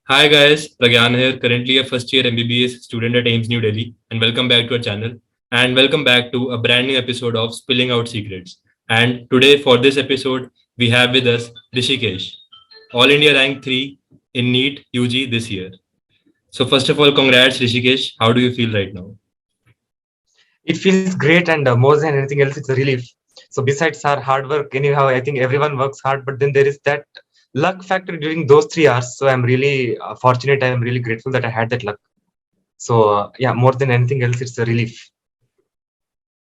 Hi guys, Pragyan here, currently a first year MBBS student at AIMS New Delhi, and welcome back to our channel. And welcome back to a brand new episode of Spilling Out Secrets. And today, for this episode, we have with us Rishikesh, All India Rank 3 in NEET UG this year. So, first of all, congrats, Rishikesh. How do you feel right now? It feels great, and more than anything else, it's a relief. So, besides our hard work, anyhow, I think everyone works hard, but then there is that luck factor during those 3 hours. So, I'm really fortunate. I'm really grateful that I had that luck. So, yeah, more than anything else, it's a relief.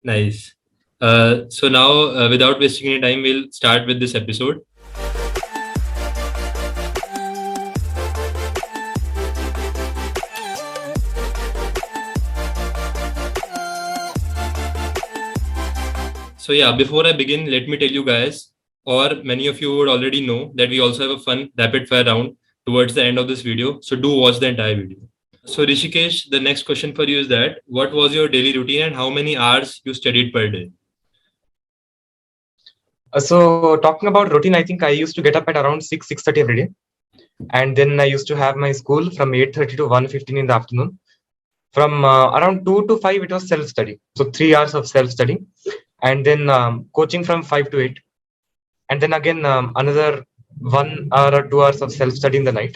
Nice. So, now, without wasting any time, we'll start with this episode. So yeah, before I begin, let me tell you guys, or many of you would already know that we also have a fun rapid fire round towards the end of this video. So do watch the entire video. So Rishikesh, the next question for you is that what was your daily routine and how many hours you studied per day? So, talking about routine, I think I used to get up at around 6:30 every day. And then I used to have my school from 8:30 to 1:15 in the afternoon. From around 2 to 5, it was self study. So, 3 hours of self study. And then coaching from 5 to 8. And then again another 1 hour or 2 hours of self study in the night.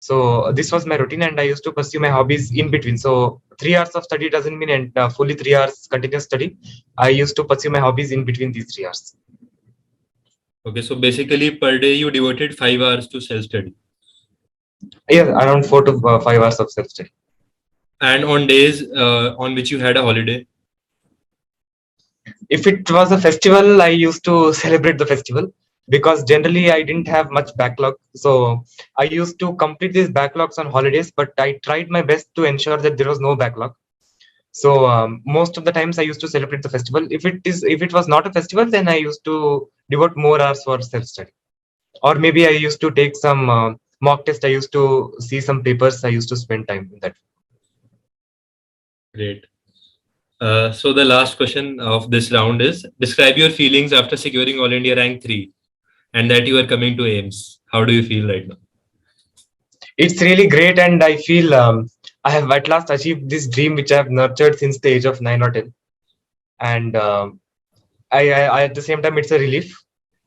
So this was my routine, and I used to pursue my hobbies in between. So 3 hours of study doesn't mean fully 3 hours continuous study. I used to pursue my hobbies in between these 3 hours. Okay, so basically per day you devoted 5 hours to self study. Yeah, around 4 to 5 hours of self study. And on days on which you had a holiday. If it was a festival, I used to celebrate the festival because generally I didn't have much backlog. So I used to complete these backlogs on holidays, but I tried my best to ensure that there was no backlog. So most of the times I used to celebrate the festival. If it was not a festival, then I used to devote more hours for self study, or maybe I used to take some mock test. I used to see some papers. I used to spend time in that. Great. So the last question of this round is describe your feelings after securing All India Rank 3 and that you are coming to AIMS. How do you feel right now? It's really great, and I feel I have at last achieved this dream which I have nurtured since the age of 9 or 10. And I at the same time it's a relief.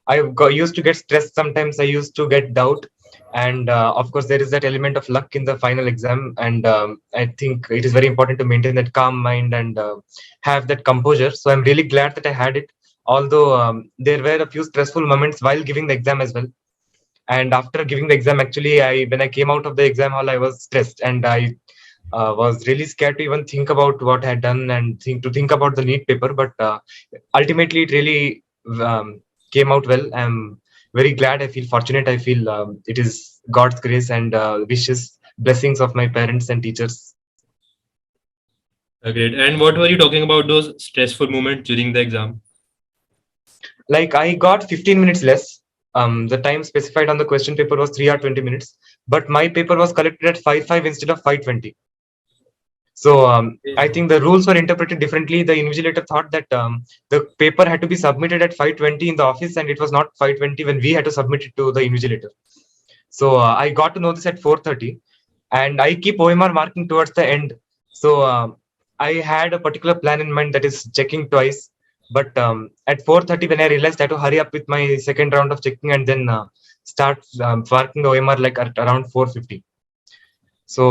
Used to get stressed sometimes. I used to get doubt, and of course there is that element of luck in the final exam. And I think it is very important to maintain that calm mind and have that composure. So I'm really glad that I had it. Although there were a few stressful moments while giving the exam as well. And after giving the exam, actually, when I came out of the exam hall, I was stressed, and I was really scared to even think about what I had done and think about the NEET paper. But ultimately, it really came out well. I'm very glad. I feel fortunate. I feel it is God's grace and wishes, blessings of my parents and teachers. Great. And what were you talking about those stressful moments during the exam? Like I got 15 minutes less. The time specified on the question paper was 3 hours 20 minutes, but my paper was collected at 5:05 instead of 5:20. So I think the rules were interpreted differently. The invigilator thought that the paper had to be submitted at 5:20 in the office, and it was not 5:20 when we had to submit it to the invigilator. So I got to know this at 4:30, and I keep OMR marking towards the end. So I had a particular plan in mind, that is checking twice. But at 4:30, when I realized I had to hurry up with my second round of checking and then start marking the OMR like at around 4:50. So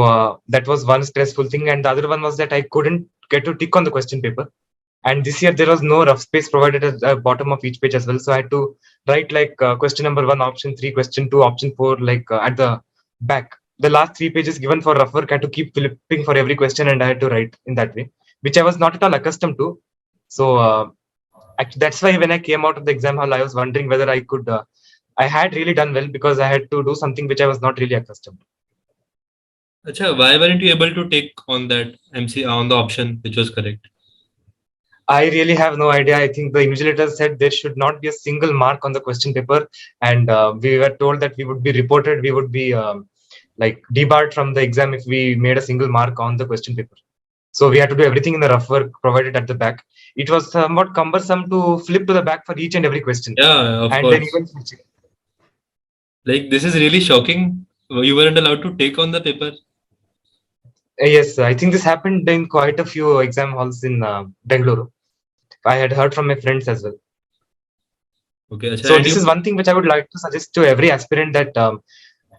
that was one stressful thing, and the other one was that I couldn't get to tick on the question paper. And this year there was no rough space provided at the bottom of each page as well. So I had to write like question number 1, option 3, question 2, option 4, like at the back. The last 3 pages given for rough work, I had to keep flipping for every question, and I had to write in that way, which I was not at all accustomed to. So that's why when I came out of the exam hall, I was wondering whether I could. I had really done well because I had to do something which I was not really accustomed to. Acha, why weren't you able to take on that MC on the option which was correct? I really have no idea. I think the invigilator said there should not be a single mark on the question paper, and we were told that we would be reported, we would be like debarred from the exam if we made a single mark on the question paper. So we had to do everything in the rough work provided at the back. It was somewhat cumbersome to flip to the back for each and every question, Yeah, of and then course. even switching. Like this is really shocking You weren't allowed to take on the paper. Yes, I think this happened in quite a few exam halls in Bengaluru. I had heard from my friends as well. Okay, acha, So and this is you. one thing which I would like to suggest to every aspirant, that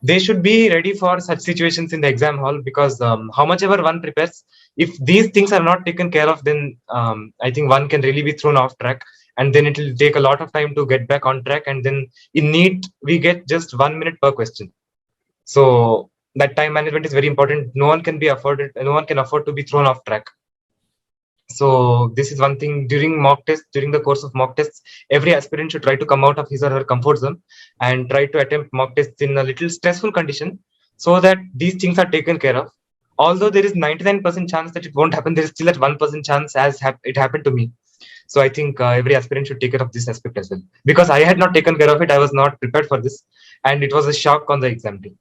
they should be ready for such situations in the exam hall, because how much ever one prepares, if these things are not taken care of, then I think one can really be thrown off track, and then it will take a lot of time to get back on track. And then in NEET, we get just 1 minute per question. So that time management is very important. No one can be afforded. No one can afford to be thrown off track. So this is one thing during mock tests, during the course of mock tests, every aspirant should try to come out of his or her comfort zone and try to attempt mock tests in a little stressful condition, so that these things are taken care of. Although there is 99% chance that it won't happen, there is still that 1% chance as it happened to me. So I think every aspirant should take care of this aspect as well. Because I had not taken care of it, I was not prepared for this, and it was a shock on the exam day.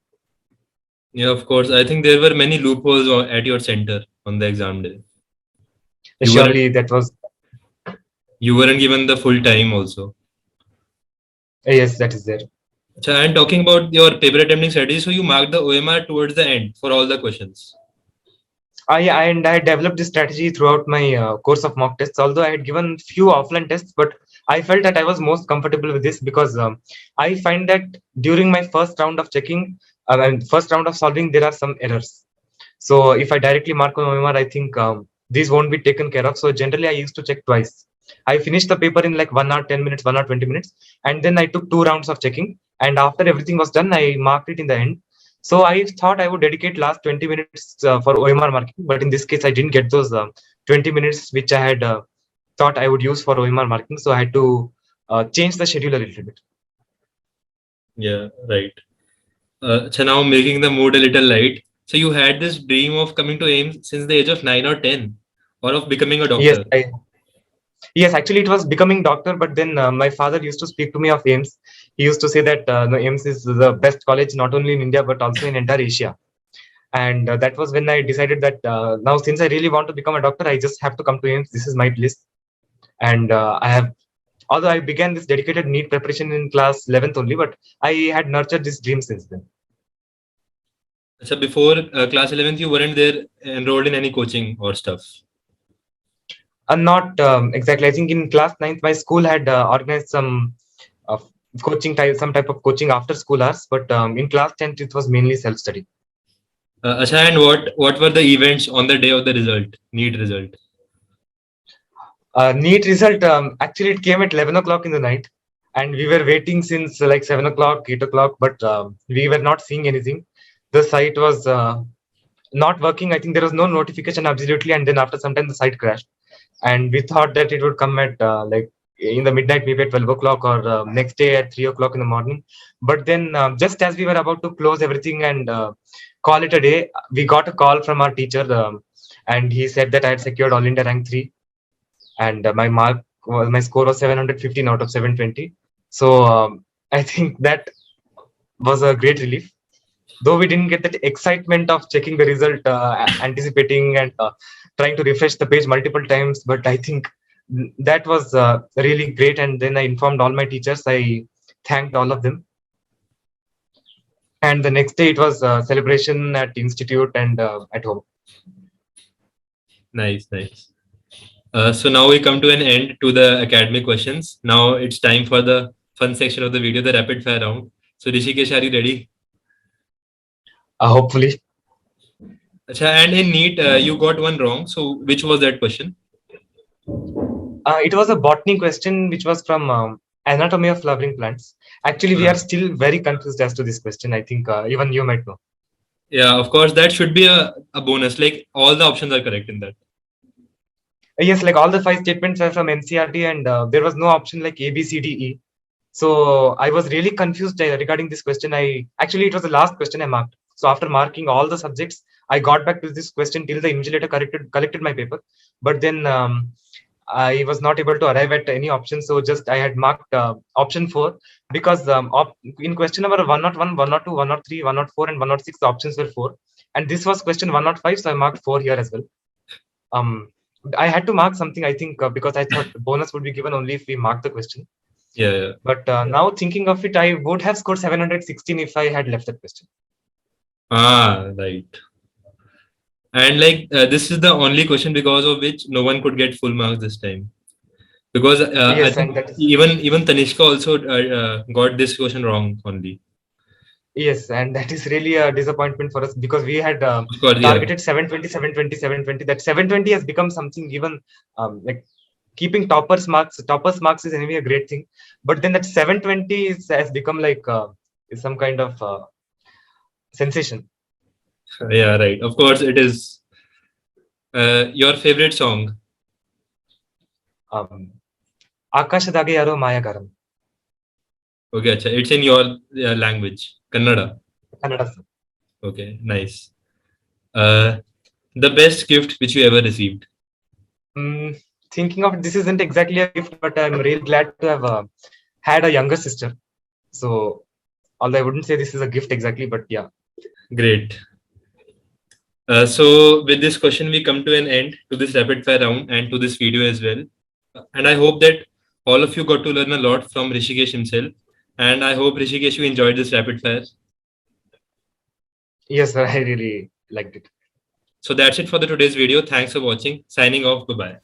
Yeah, of course. I think there were many loopholes at your center on the exam day. You weren't Surely that was you weren't given the full time also. yes, that is there. Acha, and talking about your paper attempting strategy, so you marked the OMR towards the end for all the questions. I developed this strategy throughout my course of mock tests. Although I had given few offline tests, but I felt that I was most comfortable with this, because I find that during my first round of checking and first round of solving, there are some errors. So if I directly mark on OMR, I think these won't be taken care of. So generally, I used to check twice. I finished the paper in like 1 hour 10 minutes, 1 hour 20 minutes, and then I took 2 rounds of checking. And after everything was done, I marked it in the end. So I thought I would dedicate last 20 minutes for OMR marking, but in this case, I didn't get those 20 minutes which I had thought I would use for OMR marking. So I had to change the schedule a little bit. Yeah, right. So now making the mood a little light. So you had this dream of coming to AIMS since the age of 9 or 10, or of becoming a Yes, doctor. yes, actually, it was becoming doctor. But then my father used to speak to me of AIMS. He used to say that no, AIMS is the best college not only in India but also in entire Asia. And that was when I decided that now, since I really want to become a doctor, I just have to come to AIMS. This is my place. And I have, although I began this dedicated NEET preparation in class 11th only, but I had nurtured this dream since then. So before class 11th, you weren't there enrolled in any coaching or stuff. Not exactly. I think in class 9th, my school had organized some uh, coaching type, some type of coaching after school hours. But in class 10th, it was mainly self study. Acha, and what were the events on the day of the result, NEET result? NEET result, actually, it came at 11 o'clock in the night. And we were waiting since like 7 o'clock, 8 o'clock, but we were not seeing anything. The site was not working. I think there was no notification absolutely. And then after some time, the site crashed. And we thought that it would come at like in the midnight, maybe at 12 o'clock, or next day at 3 o'clock in the morning. But then just as we were about to close everything and call it a day, we got a call from our teacher, and he said that I had secured all India rank 3, and my score was 715 out of 720. So I think that was a great relief, though we didn't get that excitement of checking the result, anticipating and trying to refresh the page multiple times. But I think that was really great. And then I informed all my teachers. I thanked all of them. And the next day it was a celebration at institute and at home. Nice, nice. So now we come to an end to the academic questions. Now it's time for the fun section of the video, the rapid fire round. So Rishikesh, are you ready? Hopefully. Acha, and in NEET, you got one wrong. So which was that question? It was a botany question, which was from anatomy of flowering plants. Actually, we are still very confused as to this question. I think even you might know. Yeah, of course, that should be a bonus. Like all the options are correct in that. Yes, like all the 5 statements are from NCERT, and there was no option like A, B, C, D, E. So I was really confused regarding this question. It was the last question I marked. So after marking all the subjects, I got back to this question till the invigilator collected my paper. But then I was not able to arrive at any option. So just I had marked option 4, because in question number 101, 102, 103, 104, and 106, the options were 4. And this was question 105, so I marked 4 here as well. I had to mark something, I think, because I thought the bonus would be given only if we mark the question. Yeah. But now thinking of it, I would have scored 716 if I had left that question. Right. And like this is the only question because of which no one could get full marks this time. Because I Yes, think and that is even Tanishka also got this question wrong only. yes, and that is really a disappointment for us because we had Of course, yeah. targeted 720, 720, 720. That 720 has become something even like keeping toppers marks is anyway a great thing, but then that 720 has become like is some kind of sensation. Yeah, right. Of course, it is your favorite song. um, ಆಕಾಶದಾಗೆ ಯಾರೋ ಮಾಯಗಾರಂ. Okay, acha. It's in your language, Kannada. Kannada song. Okay, nice. Uh, the best gift which you ever received. Thinking of this isn't exactly a gift, but I'm really glad to have had a younger sister. So, although I wouldn't say this is a gift exactly, but yeah. Great. So with this question, we come to an end to this rapid fire round and to this video as well. And I hope that all of you got to learn a lot from Rishikesh himself. And I hope Rishikesh, you enjoyed this rapid fire. Yes, sir, I really liked it. So that's it for the today's video. Thanks for watching. Signing off. Bye-bye.